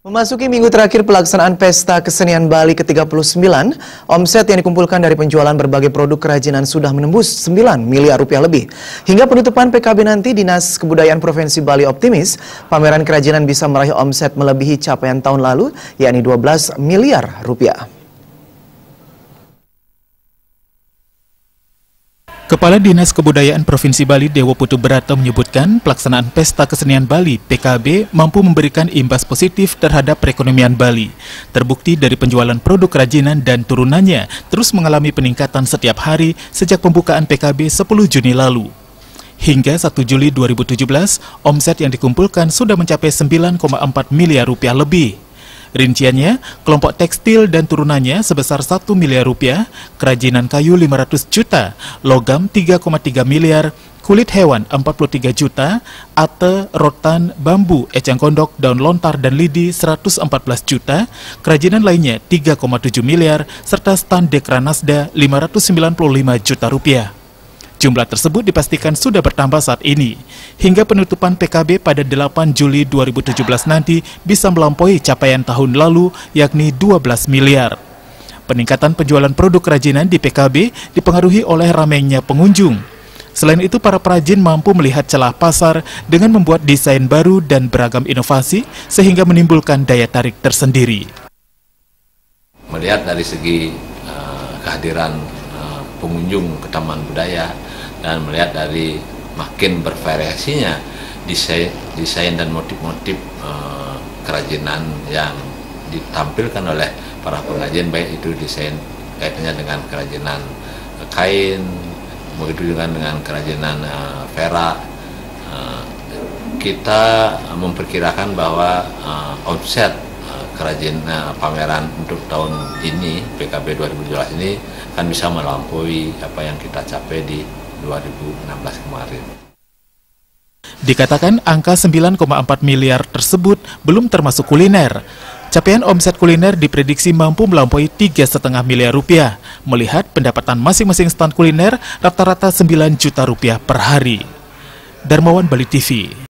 Memasuki minggu terakhir pelaksanaan Pesta Kesenian Bali ke-39, omset yang dikumpulkan dari penjualan berbagai produk kerajinan sudah menembus 9 miliar rupiah lebih. Hingga penutupan PKB nanti, Dinas Kebudayaan Provinsi Bali optimis pameran kerajinan bisa meraih omset melebihi capaian tahun lalu, yakni 12 miliar rupiah. Kepala Dinas Kebudayaan Provinsi Bali Dewo Putu Brata menyebutkan pelaksanaan Pesta Kesenian Bali (PKB) mampu memberikan imbas positif terhadap perekonomian Bali. Terbukti dari penjualan produk kerajinan dan turunannya terus mengalami peningkatan setiap hari sejak pembukaan PKB 10 Juni lalu. Hingga 1 Juli 2017, omset yang dikumpulkan sudah mencapai 9,4 miliar rupiah lebih. Rinciannya, kelompok tekstil dan turunannya sebesar 1 miliar rupiah, kerajinan kayu 500 juta, logam 3,3 miliar, kulit hewan 43 juta, ate, rotan, bambu, eceng gondok, daun lontar dan lidi 114 juta, kerajinan lainnya 3,7 miliar, serta stan Dekranasda 595 juta rupiah. Jumlah tersebut dipastikan sudah bertambah saat ini. Hingga penutupan PKB pada 8 Juli 2017 nanti bisa melampaui capaian tahun lalu, yakni 12 miliar. Peningkatan penjualan produk kerajinan di PKB dipengaruhi oleh ramainya pengunjung. Selain itu, para perajin mampu melihat celah pasar dengan membuat desain baru dan beragam inovasi sehingga menimbulkan daya tarik tersendiri. Melihat dari segi kehadiran pengunjung ke Taman Budaya dan melihat dari makin bervariasinya desain dan motif-motif kerajinan yang ditampilkan oleh para pengrajin, baik itu desain kaitannya dengan kerajinan kain, begitu juga dengan kerajinan perak, kita memperkirakan bahwa omset kerajinan pameran untuk tahun ini, PKB 2017 ini, akan bisa melampaui apa yang kita capai di 2016 kemarin. Dikatakan angka 9,4 miliar tersebut belum termasuk kuliner. Capaian omset kuliner diprediksi mampu melampaui 3,5 miliar rupiah, melihat pendapatan masing-masing stand kuliner rata-rata 9 juta rupiah per hari. Darmawan, Bali TV.